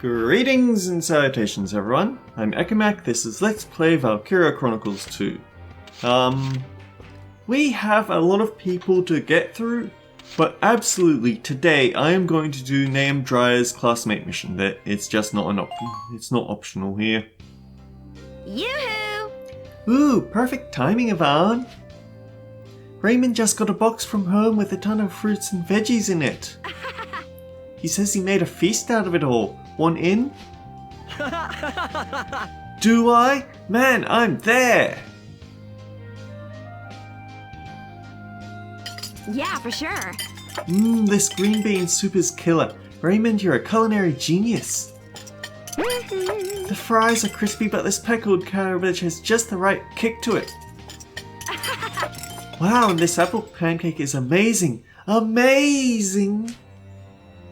Greetings and salutations everyone, I'm Ekamak, this is Let's Play Valkyria Chronicles 2. We have a lot of people to get through, but absolutely today I am going to do Name Dryer's classmate mission. That it's just not an option, it's not optional here. Yoo-hoo! Ooh, perfect timing, Yvonne. Raymond just got a box from home with a ton of fruits and veggies in it. He says he made a feast out of it all. Want in? Do I? Man, I'm there! Yeah, for sure. This green bean soup is killer. Raymond, you're a culinary genius. The fries are crispy, but this pickled cabbage has just the right kick to it. Wow, and this apple pancake is amazing. Amazing!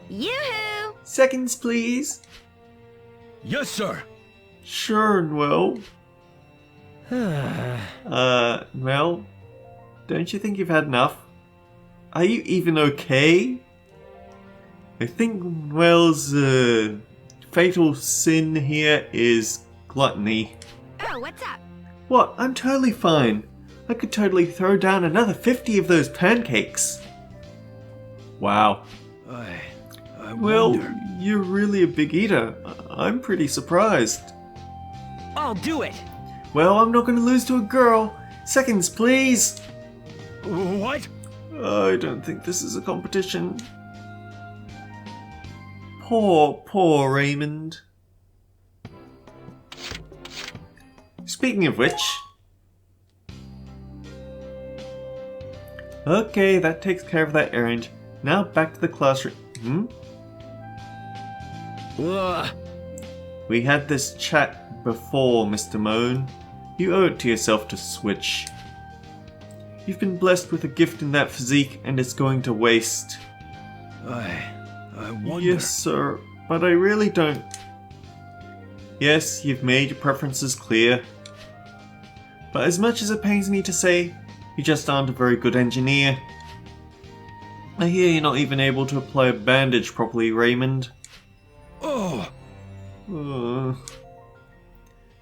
Yoo-hoo! Seconds, please. Yes, sir. Sure, well. Well, don't you think you've had enough? Are you even okay? I think Wells' fatal sin here is gluttony. Oh, what's up? What? I'm totally fine. I could totally throw down another 50 of those pancakes. Wow. I Well, wonder. you're really a big eater. I'm pretty surprised. I'll do it. Well, I'm not going to lose to a girl. Seconds, please. What? I don't think this is a competition. Poor Raymond. Speaking of which... Okay, that takes care of that errand. Now back to the classroom. We had this chat before, Mr. Moan. You owe it to yourself to switch. You've been blessed with a gift in that physique, and it's going to waste. I wonder. Yes, sir, but I really don't. Yes, you've made your preferences clear. But as much as it pains me to say, you just aren't a very good engineer. I hear you're not even able to apply a bandage properly, Raymond. Oh.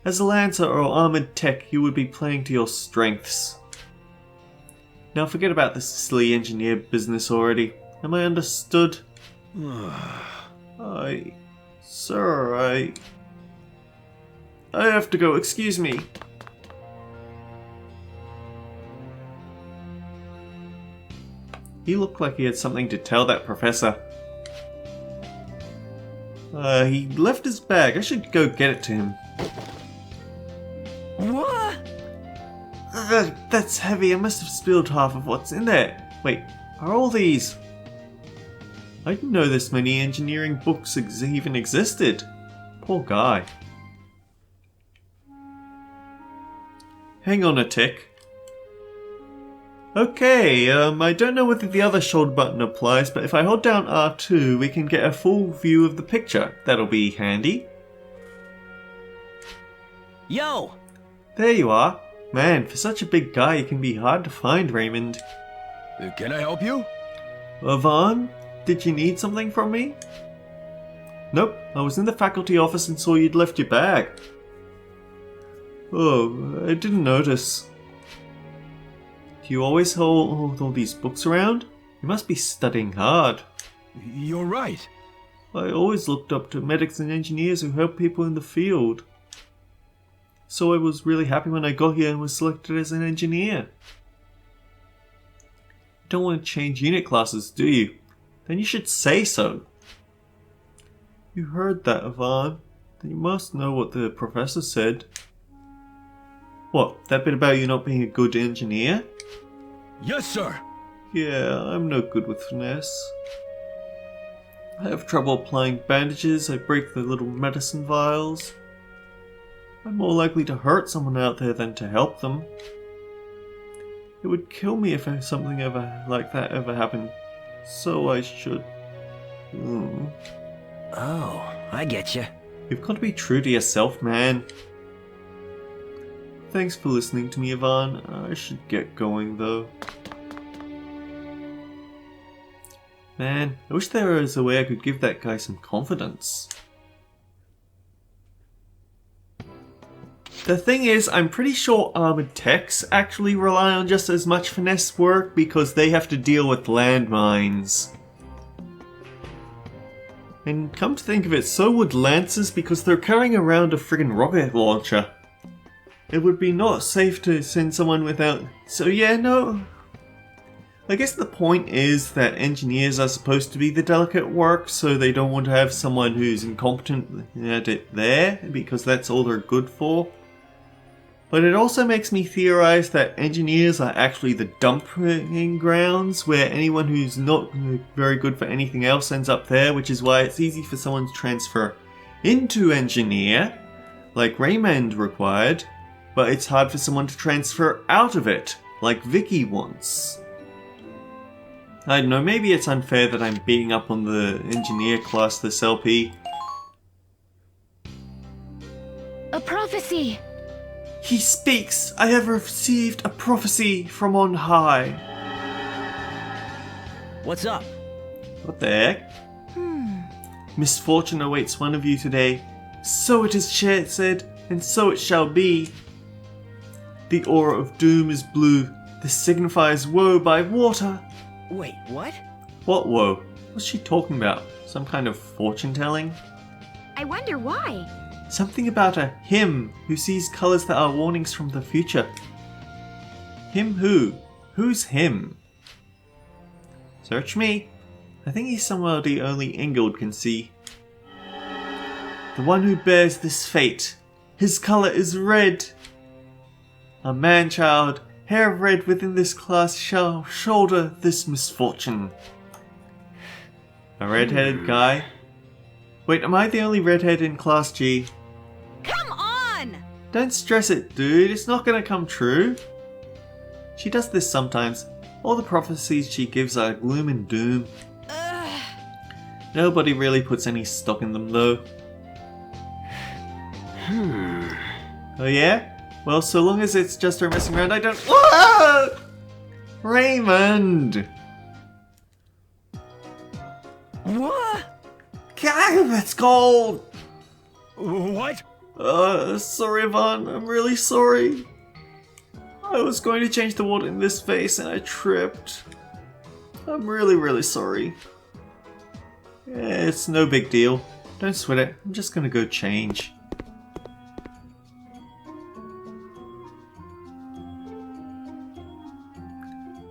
As a lancer or armored tech, you would be playing to your strengths. Now forget about this silly engineer business already. Am I understood? Sir, I have to go, excuse me. He looked like he had something to tell that professor. He left his bag. I should go get it to him. What? That's heavy. I must have spilled half of what's in there. Wait, are all these... I didn't know this many engineering books even existed. Poor guy. Hang on a tick. Okay, I don't know whether the other shoulder button applies, but if I hold down R2, we can get a full view of the picture. That'll be handy. Yo! There you are. Man, for such a big guy, you can be hard to find, Raymond. Can I help you? Vaughn, did you need something from me? Nope, I was in the faculty office and saw you'd left your bag. Oh, I didn't notice. Do you always hold all these books around? You must be studying hard. You're right. I always looked up to medics and engineers who help people in the field. So I was really happy when I got here and was selected as an engineer. You don't want to change unit classes, do you? Then you should say so. You heard that, Yvonne. Then you must know what the professor said. What, that bit about you not being a good engineer? Yes, sir. Yeah, I'm no good with finesse. I have trouble applying bandages, I break the little medicine vials. I'm more likely to hurt someone out there than to help them. It would kill me if something like that ever happened. So I should... Oh, I get you. You've got to be true to yourself, man. Thanks for listening to me, Yvonne. I should get going, though. Man, I wish there was a way I could give that guy some confidence. The thing is, I'm pretty sure armored techs actually rely on just as much finesse work because they have to deal with landmines. And come to think of it, so would lancers because they're carrying around a friggin' rocket launcher. It would be not safe to send someone without... So yeah, no. I guess the point is that engineers are supposed to be the delicate work, so they don't want to have someone who's incompetent at it there, because that's all they're good for. But it also makes me theorize that engineers are actually the dumping grounds, where anyone who's not very good for anything else ends up there, which is why it's easy for someone to transfer into engineer, like Raymond required, but it's hard for someone to transfer out of it, like Vicky wants. I don't know, maybe it's unfair that I'm beating up on the engineer class this LP. A prophecy! He speaks! I have received a prophecy from on high. What's up? What the heck? Misfortune awaits one of you today. So it is said, and so it shall be. The aura of doom is blue. This signifies woe by water. Wait, what? What woe? What's she talking about? Some kind of fortune telling? I wonder why. Something about a him who sees colours that are warnings from the future. Him who? Who's him? Search me. I think he's somebody only Ingold can see. The one who bears this fate. His colour is red. A man-child, hair of red within this class shall shoulder this misfortune. A red-headed guy? Wait, am I the only redhead in Class G? Come on! Don't stress it, dude. It's not gonna come true. She does this sometimes. All the prophecies she gives are gloom and doom. Ugh. Nobody really puts any stock in them, though. Oh yeah? Well, so long as it's just her messing around, I don't... Whoa! Raymond! What? God, that's cold! What? Sorry, Yvonne. I'm really sorry. I was going to change the water in this vase and I tripped. I'm really sorry. It's no big deal. Don't sweat it. I'm just gonna go change.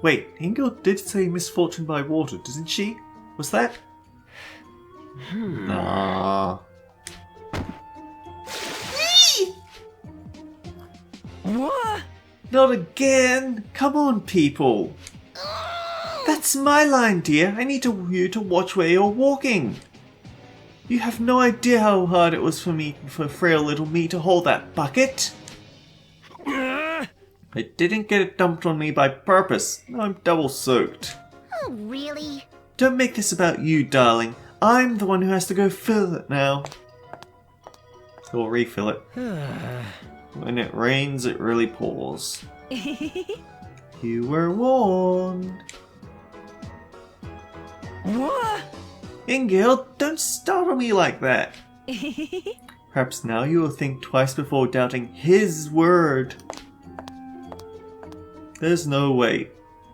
Wait, Ingold did say misfortune by water, doesn't she? Was that? Nah. What? Not again! Come on, people! That's my line, dear. I need you to watch where you're walking. You have no idea how hard it was for frail little me to hold that bucket. I didn't get it dumped on me by purpose. Now I'm double soaked. Oh, really? Don't make this about you, darling. I'm the one who has to go fill it now. Or refill it. When it rains, it really pours. You were warned. What? Ingild, don't startle me like that. Perhaps now you will think twice before doubting his word. There's no way.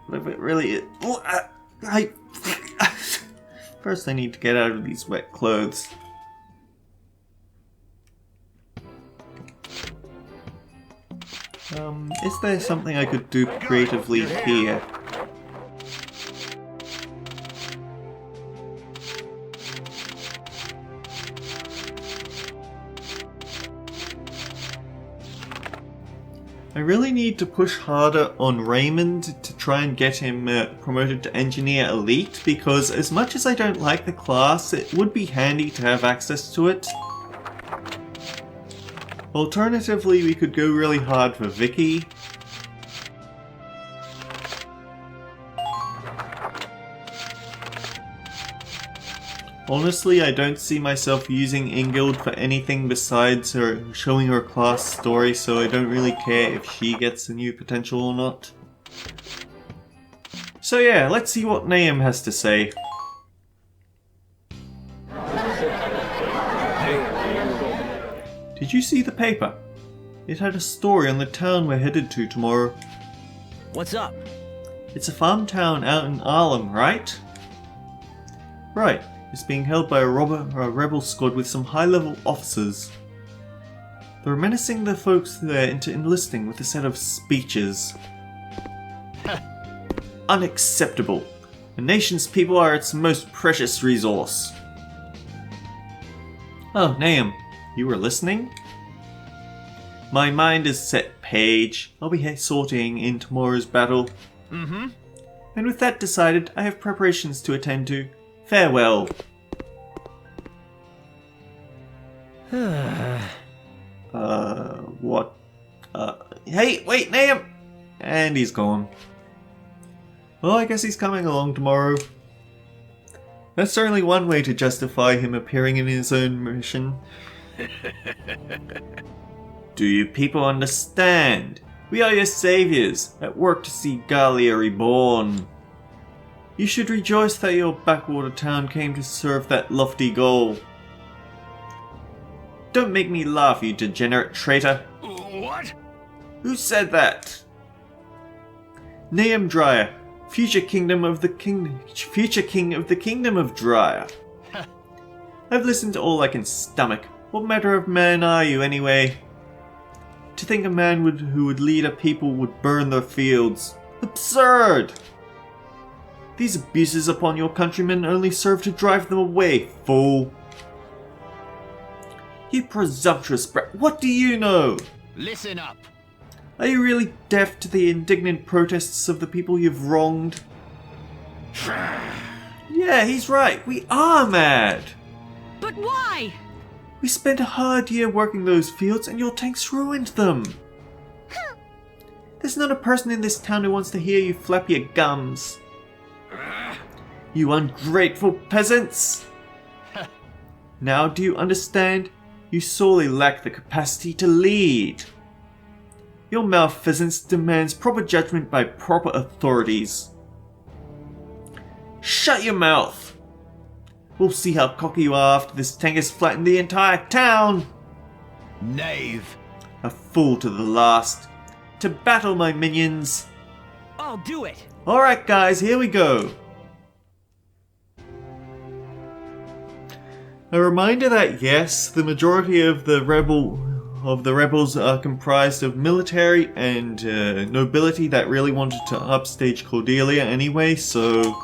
But if it really is... First I need to get out of these wet clothes. Is there something I could do creatively here? I really need to push harder on Raymond to try and get him promoted to Engineer Elite, because as much as I don't like the class, it would be handy to have access to it. Alternatively, we could go really hard for Vicky. Honestly, I don't see myself using Ingild for anything besides her showing her class story, so I don't really care if she gets a new potential or not. So yeah, let's see what Nahum has to say. Did you see the paper? It had a story on the town we're headed to tomorrow. What's up? It's a farm town out in Arlem, right? Right. It's being held by a rebel squad with some high-level officers. They're menacing the folks there into enlisting with a set of speeches. Unacceptable. A nation's people are its most precious resource. Oh, Nahum, you were listening? My mind is set, Paige. I'll be sorting in tomorrow's battle. Mm-hmm. And with that decided, I have preparations to attend to. Farewell. What? Hey, wait, Nahum! And he's gone. Well, I guess he's coming along tomorrow. That's certainly one way to justify him appearing in his own mission. Do you people understand? We are your saviors, at work to see Gallia reborn. You should rejoice that your backwater town came to serve that lofty goal. Don't make me laugh, you degenerate traitor. What? Who said that? Nahum Dryer, future king of the kingdom of Dryer. I've listened to all I can stomach. What manner of man are you, anyway? To think a man who would lead a people would burn their fields. Absurd! These abuses upon your countrymen only serve to drive them away, fool. You presumptuous brat, what do you know? Listen up. Are you really deaf to the indignant protests of the people you've wronged? Yeah, he's right. We are mad. But why? We spent a hard year working those fields and your tanks ruined them. There's not a person in this town who wants to hear you flap your gums. You ungrateful peasants! Now do you understand? You sorely lack the capacity to lead. Your malfeasance demands proper judgment by proper authorities. Shut your mouth! We'll see how cocky you are after this tank has flattened the entire town! Knave. A fool to the last. To battle, my minions! I'll do it. Alright guys, here we go! A reminder that yes, the majority of the rebels are comprised of military and nobility that really wanted to upstage Cordelia anyway, so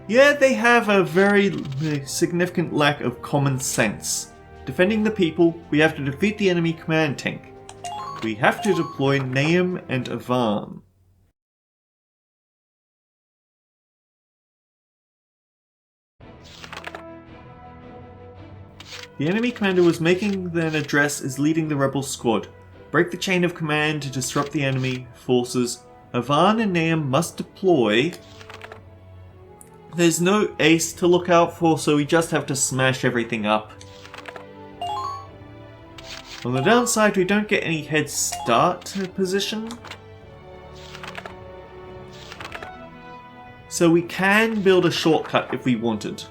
yeah, they have a very significant lack of common sense. Defending the people, we have to defeat the enemy command tank. We have to deploy Nahum and Avan. The enemy commander was making an address as leading the rebel squad. Break the chain of command to disrupt the enemy forces. Avan and Nahum must deploy. There's no ace to look out for, so we just have to smash everything up. On the downside, we don't get any head start position. So we can build a shortcut if we wanted.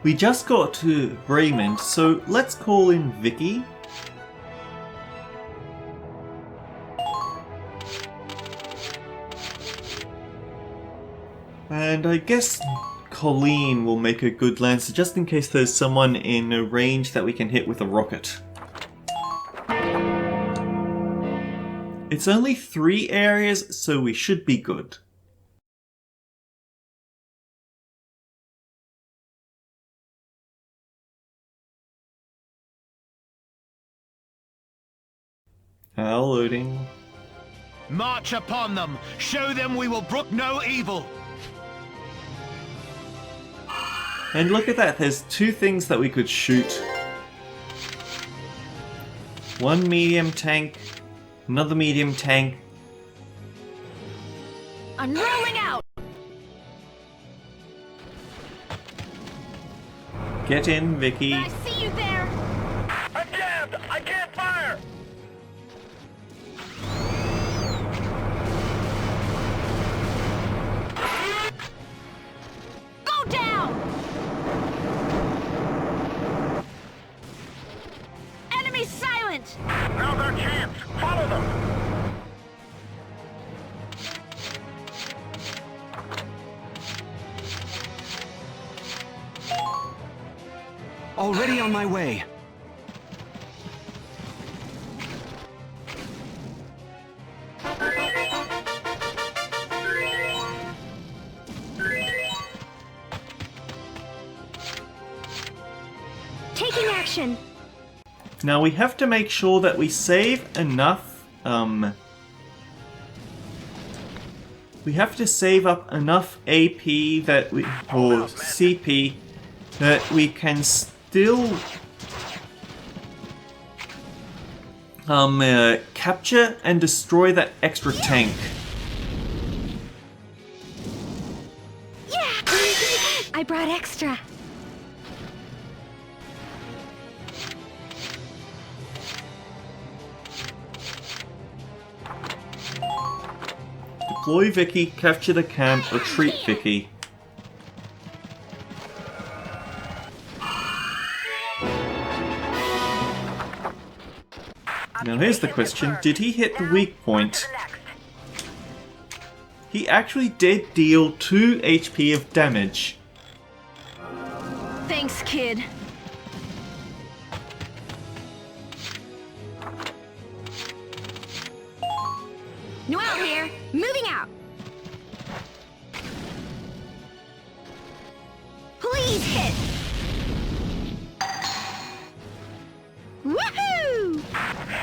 We just got to Raymond, so let's call in Vicky. And I guess Colleen will make a good lancer just in case there's someone in a range that we can hit with a rocket. It's only 3 areas, so we should be good. Now loading. March upon them. Show them we will brook no evil. And look at that, there's 2 things that we could shoot. One medium tank, another medium tank. I'm rolling out. Get in, Vicky. I see you there! I'm jammed! I can't fire! Go down! Enemy silent! Now's our chance! Follow them! Already on my way. Taking action! Now we have to make sure that we save enough, we have to save up enough AP that we, or CP, that we can still capture and destroy that extra tank. Yeah! I brought extra. Deploy Vicky, capture the camp, retreat Vicky. Now here's the question, did he hit the weak point? He actually did deal 2 HP of damage. Thanks, kid. Noelle here, moving out. Please hit. Woohoo!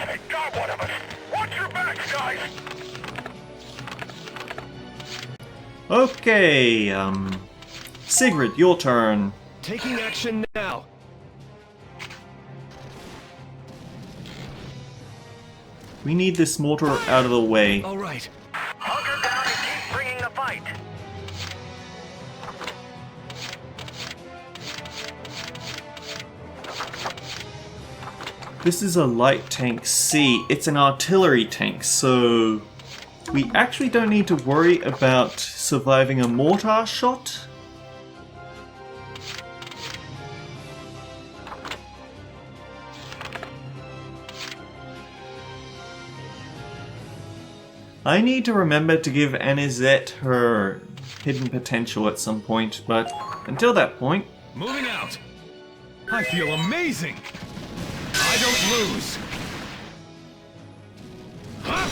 They got one of us! Watch your backs, guys! Okay, Sigrid, your turn. Taking action now. We need this mortar out of the way. All right. Hunker down and keep bringing the fight! This is a light tank C. It's an artillery tank, so we actually don't need to worry about surviving a mortar shot. I need to remember to give Anisette her hidden potential at some point, but until that point, Moving out. I feel amazing. I don't lose. Huh?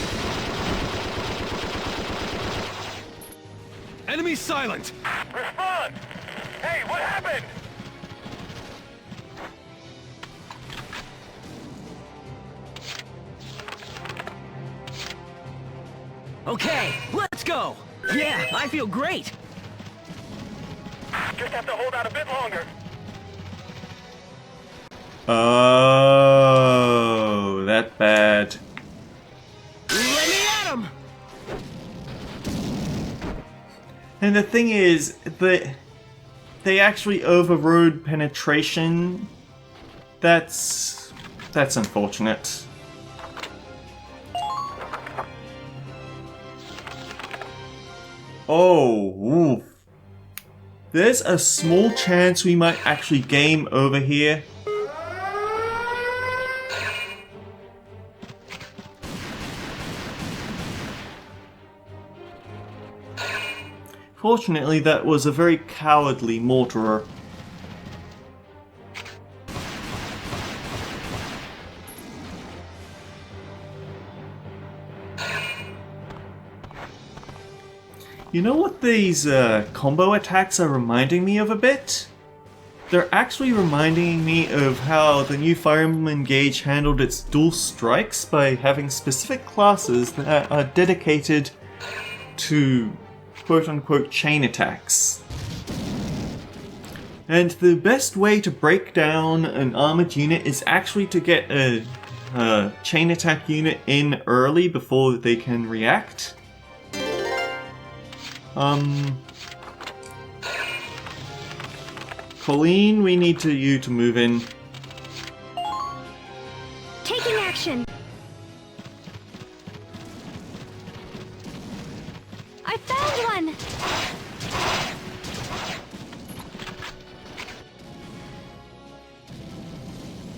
Enemy silent. Respond! Hey, what happened? Okay, let's go! Yeah, I feel great! Just have to hold out a bit longer. oh, that bad. Let me at him! And the thing is that they actually overrode penetration. That's unfortunate. Oh, oof. There's a small chance we might actually game over here. Fortunately, that was a very cowardly mortarer. You know what these combo attacks are reminding me of a bit? They're actually reminding me of how the new Fire Emblem Engage handled its dual strikes by having specific classes that are dedicated to quote-unquote chain attacks. And the best way to break down an armored unit is actually to get a chain attack unit in early before they can react. Pauline, we need you to move in. Taking action. I found one.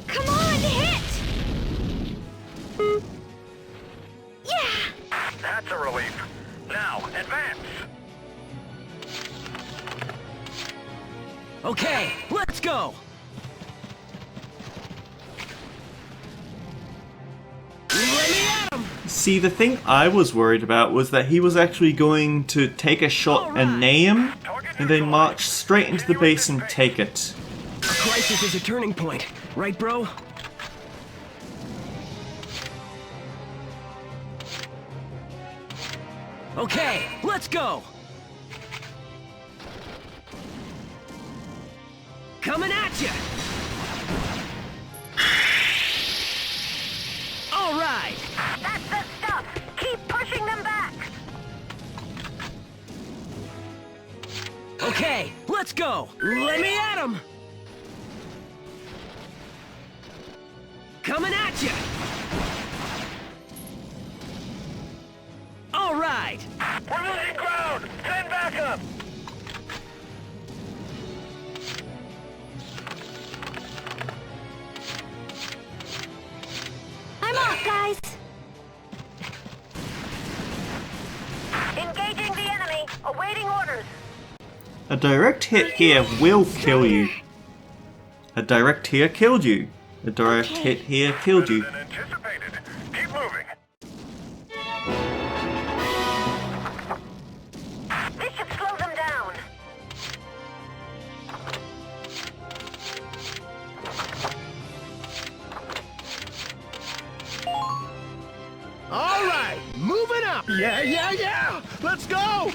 Come on, hit! Yeah! That's a relief. Now, advance! Okay, let's go! Let me at him! See, the thing I was worried about was that he was actually going to take a shot and nail him, and then march straight into the base and take it. A crisis is a turning point, right, bro? Okay, let's go! Coming at you! All right! That's the stuff! Keep pushing them back! Okay, let's go! Let me at him! Coming at you! All right! We're losing ground! Send backup! I'm off, guys! Engaging the enemy! Awaiting orders! A direct hit here will kill you. A direct here killed you. A direct hit here killed you. Better than anticipated. Keep moving. This should slow them down! All right, moving up. Yeah. Let's go.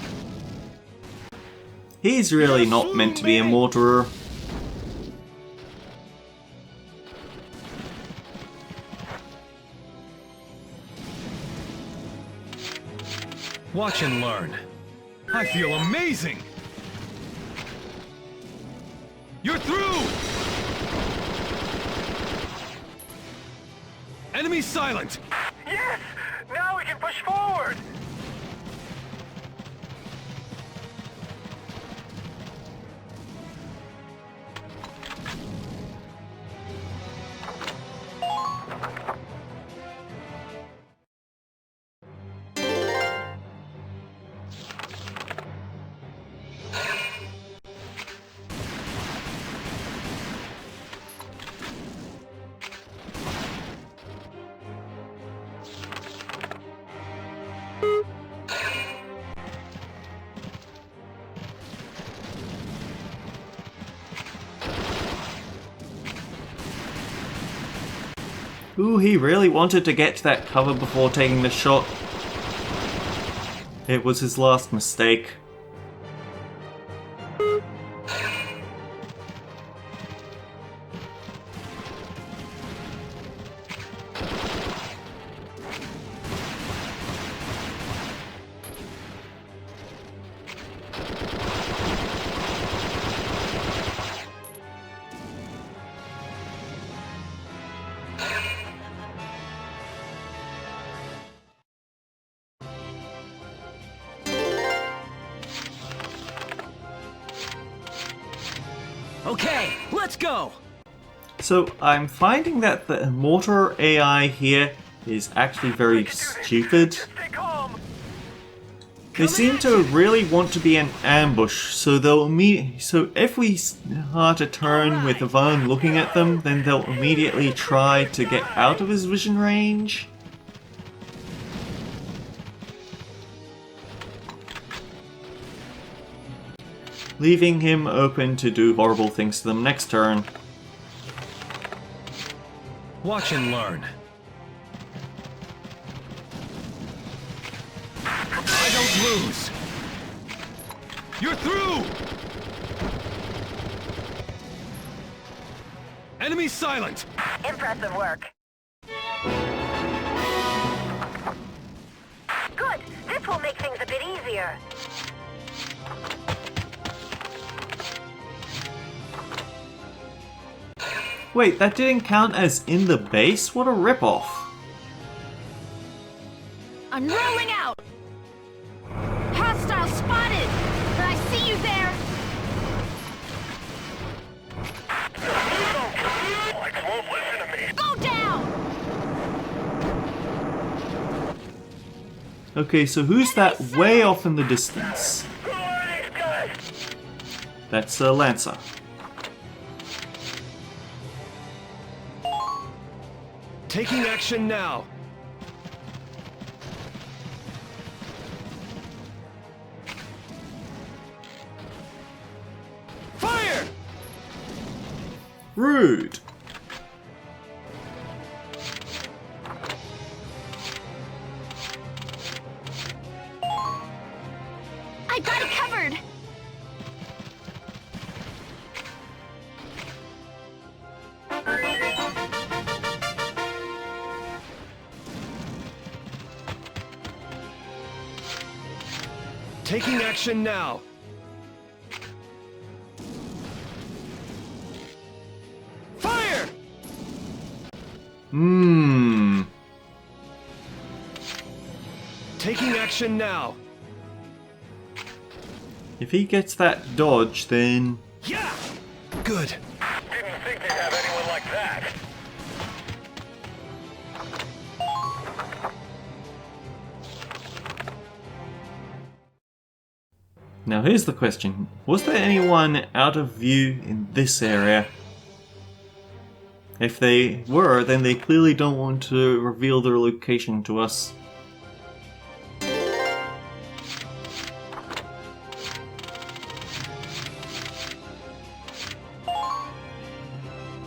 He's really not meant to be a mortarer. Watch and learn. I feel amazing! You're through! Enemy silent! Yes. Now we can push forward. Ooh, he really wanted to get to that cover before taking the shot. It was his last mistake. Okay, let's go! So I'm finding that the mortar AI here is actually very stupid. Stay calm. They seem to really want to be an ambush, so so if we start a turn with Yvonne looking at them, then they'll immediately try to get out of his vision range. Leaving him open to do horrible things to them next turn. Watch and learn. I don't lose! You're through! Enemy silent! Impressive work. Good! This will make things a bit easier. Wait, that didn't count as in the base? What a ripoff. I'm rolling out! Hostile spotted! I see you there! Won't listen to me. Go down! Okay, so who's that way off in the distance? Who are these guys? That's Lancer. Taking action now. Fire! Rude. I got it covered! Taking action now. Fire! Taking action now. If he gets that dodge, then... Yeah! Good. Didn't think they'd have anyone like that. Now here's the question. Was there anyone out of view in this area? If they were, then they clearly don't want to reveal their location to us.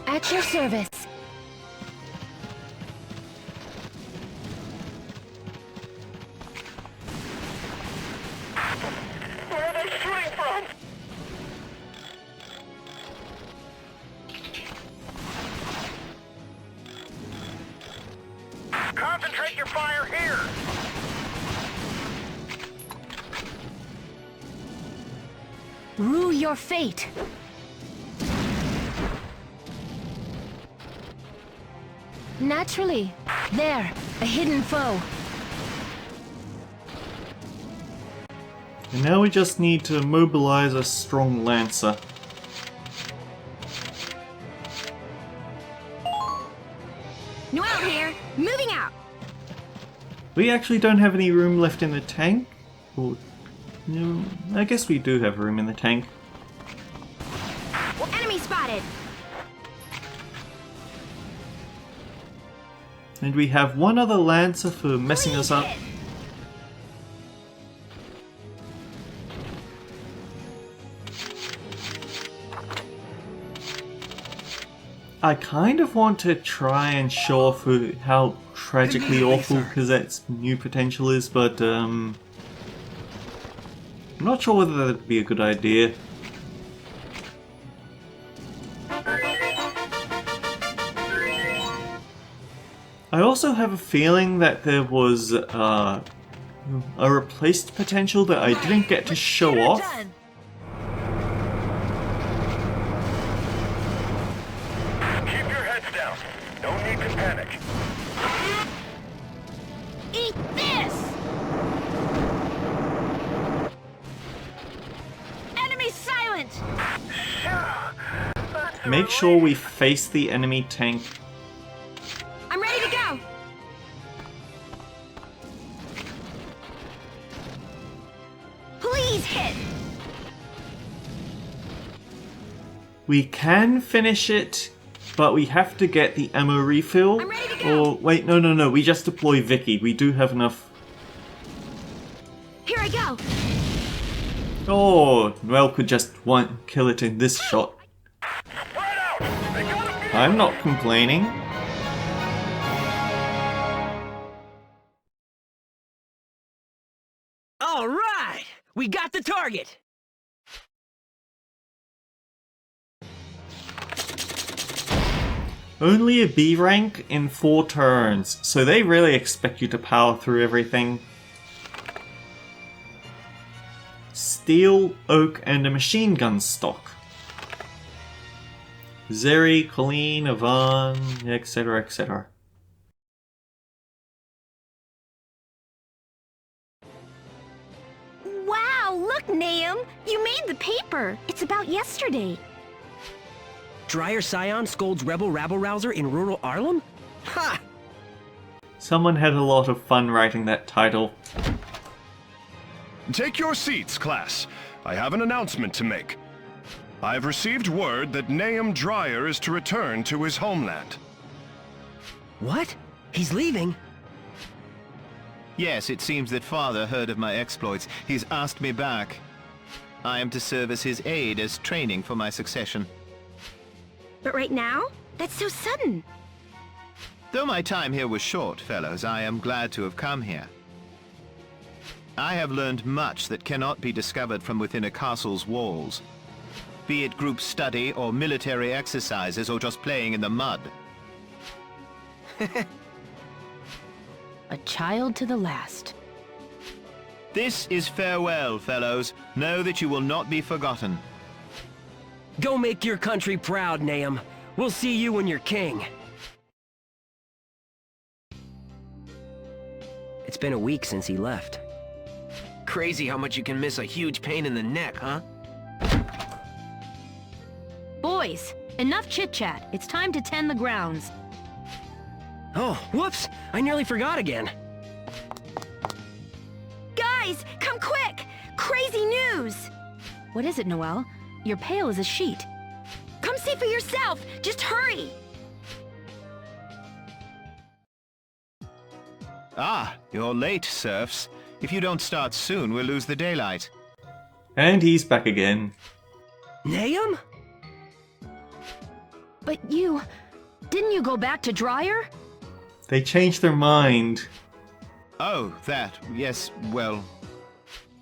At your service. Where are they shooting from? Concentrate your fire here. Rue your fate. Naturally. There, a hidden foe. And now we just need to mobilize a strong Lancer. New out here, moving out. We actually don't have any room left in the tank? Or, no, I guess we do have room in the tank. Enemy spotted. And we have one other Lancer for messing us up. I kind of want to try and show off how tragically awful Cosette's new potential is, but I'm not sure whether that'd be a good idea. I also have a feeling that there was a replaced potential that I didn't get to show off. Keep your heads down. No need to panic. Eat this! Enemy silent! Make sure we face the enemy tank. I'm ready to go! Please hit! We can finish it, but we have to get the ammo refill. I'm ready to go. Or wait, no, we just deploy Vicky. We do have enough. Here I go! Oh, Noelle could just kill it in this shot. Spread out. They gotta be. I'm not complaining. All right! We got the target! Only a B rank in 4 turns, so they really expect you to power through everything. Steel, oak, and a machine gun stock. Zeri, Colleen, Yvonne, etc., etc. Wow, look, Nahum! You made the paper! It's about yesterday. Dryer Scion scolds rebel rabble-rouser in rural Arlem? Ha! Someone had a lot of fun writing that title. Take your seats, class. I have an announcement to make. I have received word that Nahum Dryer is to return to his homeland. What? He's leaving? Yes, it seems that Father heard of my exploits. He's asked me back. I am to serve as his aide as training for my succession. But right now? That's so sudden. Though my time here was short, fellows, I am glad to have come here. I have learned much that cannot be discovered from within a castle's walls. Be it group study or military exercises or just playing in the mud. A child to the last. This is farewell, fellows. Know that you will not be forgotten. Go make your country proud, Nahum. We'll see you when you're king. It's been a week since he left. Crazy how much you can miss a huge pain in the neck, huh? Boys, enough chit-chat. It's time to tend the grounds. Oh, whoops! I nearly forgot again. Guys, come quick! Crazy news! What is it, Noelle? You're pale as a sheet. Come see for yourself! Just hurry! Ah, you're late, serfs. If you don't start soon, we'll lose the daylight. And he's back again. Nahum? But didn't you go back to Dryer? They changed their mind. Oh, that. Yes, well...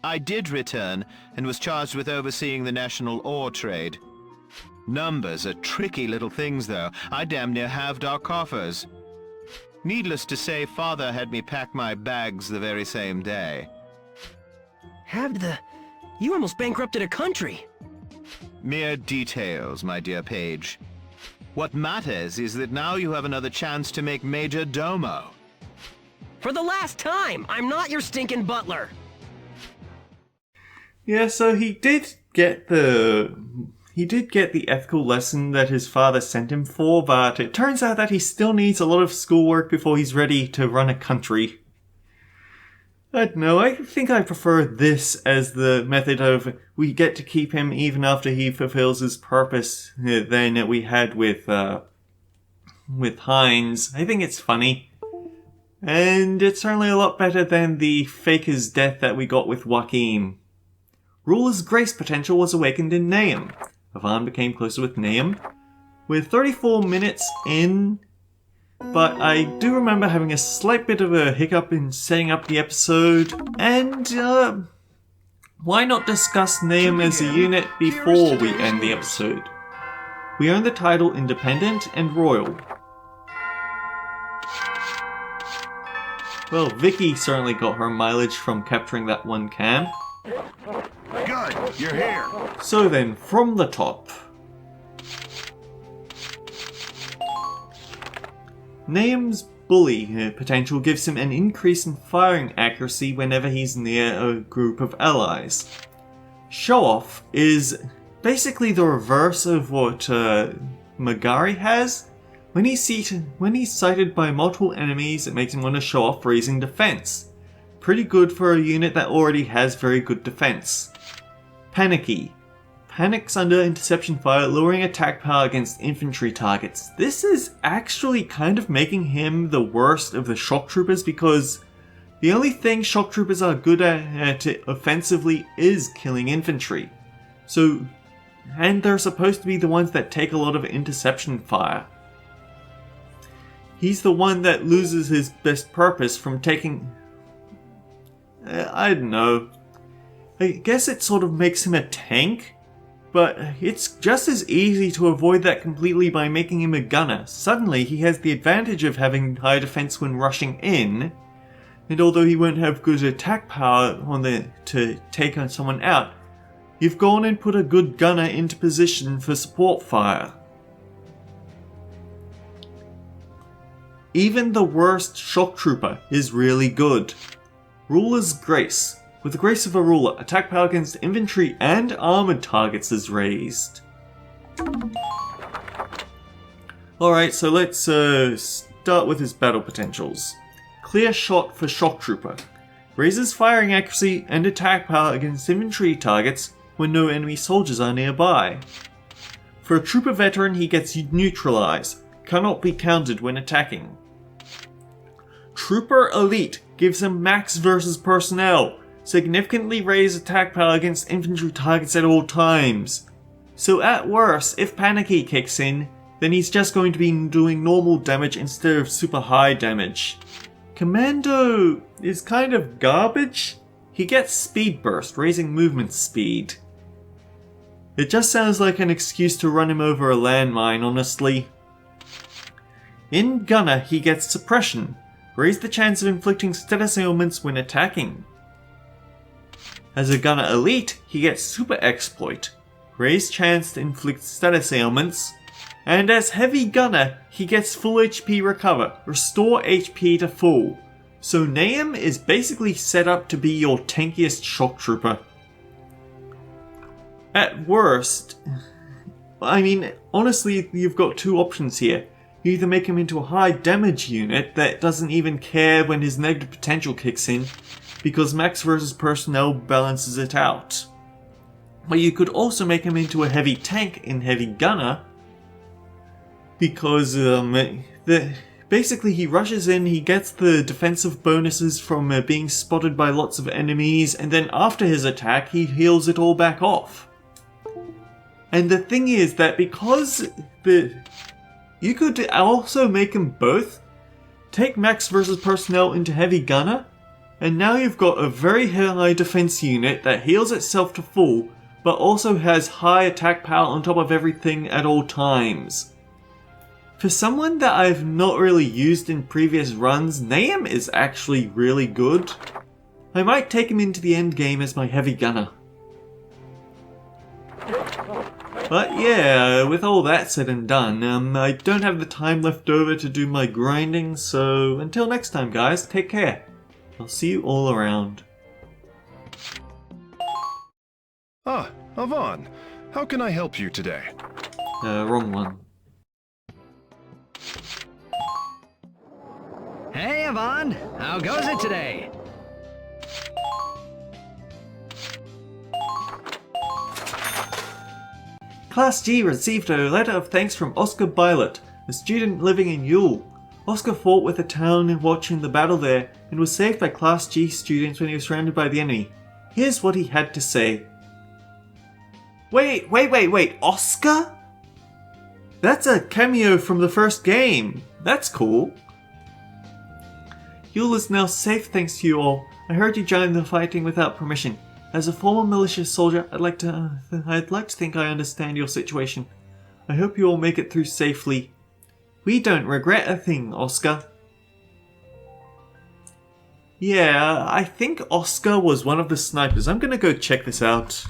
I did return, and was charged with overseeing the national ore trade. Numbers are tricky little things, though. I damn near halved our coffers. Needless to say, Father had me pack my bags the very same day. You almost bankrupted a country. Mere details, my dear page. What matters is that now you have another chance to make Major Domo. For the last time, I'm not your stinking butler. Yeah, so he did get the ethical lesson that his father sent him for, but it turns out that he still needs a lot of schoolwork before he's ready to run a country. I don't know, I think I prefer this as the method of we get to keep him even after he fulfills his purpose than we had with Hines. I think it's funny. And it's certainly a lot better than the faker's death that we got with Joaquin. Ruler's grace potential was awakened in Nahum. Yvonne became closer with Nahum. We're 34 minutes in, but I do remember having a slight bit of a hiccup in setting up the episode, and why not discuss Nahum as a unit before we end the episode? We earn the title Independent and Royal. Well, Vicky certainly got her mileage from capturing that one camp. Good, you're here. So then, from the top. Nahum's bully potential gives him an increase in firing accuracy whenever he's near a group of allies. Show off is basically the reverse of what Magari has. When he's sighted by multiple enemies, it makes him want to show off raising defense. Pretty good for a unit that already has very good defense. Panicky. Panics under interception fire, lowering attack power against infantry targets. This is actually kind of making him the worst of the shock troopers because the only thing shock troopers are good at offensively is killing infantry. And they're supposed to be the ones that take a lot of interception fire. He's the one that loses his best purpose from taking... I don't know. I guess it sort of makes him a tank, but it's just as easy to avoid that completely by making him a gunner. Suddenly he has the advantage of having high defense when rushing in, and although he won't have good attack power to take on someone out, you've gone and put a good gunner into position for support fire. even the worst shock trooper is really good. Ruler's Grace. With the grace of a ruler, attack power against infantry and armored targets is raised. Alright, so let's start with his battle potentials. Clear Shot for Shock Trooper. Raises firing accuracy and attack power against infantry targets when no enemy soldiers are nearby. For a Trooper Veteran, he gets Neutralize. Cannot be countered when attacking. Trooper Elite gives him max versus personnel. Significantly raise attack power against infantry targets at all times. So at worst, if Panicky kicks in, then he's just going to be doing normal damage instead of super high damage. Commando is kind of garbage. He gets Speed Burst, raising movement speed. It just sounds like an excuse to run him over a landmine, honestly. In Gunner, he gets Suppression, raise the chance of inflicting status ailments when attacking. As a Gunner Elite, he gets Super Exploit, raise chance to inflict status ailments, and as Heavy Gunner, he gets Full HP Recover, restore HP to full. So Nahum is basically set up to be your tankiest shock trooper. At worst, I mean, honestly, you've got two options here. You either make him into a high damage unit that doesn't even care when his negative potential kicks in, because max versus personnel balances it out. But you could also make him into a heavy tank in Heavy Gunner, because basically he rushes in, he gets the defensive bonuses from being spotted by lots of enemies, and then after his attack he heals it all back off. And the thing is that because you could also make them both, take max versus personnel into Heavy Gunner, and now you've got a very high defense unit that heals itself to full, but also has high attack power on top of everything at all times. For someone that I've not really used in previous runs, Nahum is actually really good. I might take him into the end game as my Heavy Gunner. But yeah, with all that said and done, I don't have the time left over to do my grinding, so until next time guys, take care. I'll see you all around. Ah, Avon. How can I help you today? Wrong one. Hey, Yvonne! How goes it today? Class G received a letter of thanks from Oscar Bylot, a student living in Yule. Oscar fought with the town and watching the battle there, and was saved by Class G students when he was surrounded by the enemy. Here's what he had to say. Wait, Oscar? That's a cameo from the first game. That's cool. Yule is now safe thanks to you all. I heard you joined the fighting without permission. As a former militia soldier, I'd like to think I understand your situation. I hope you all make it through safely. We don't regret a thing, Oscar. Yeah, I think Oscar was one of the snipers. I'm gonna go check this out.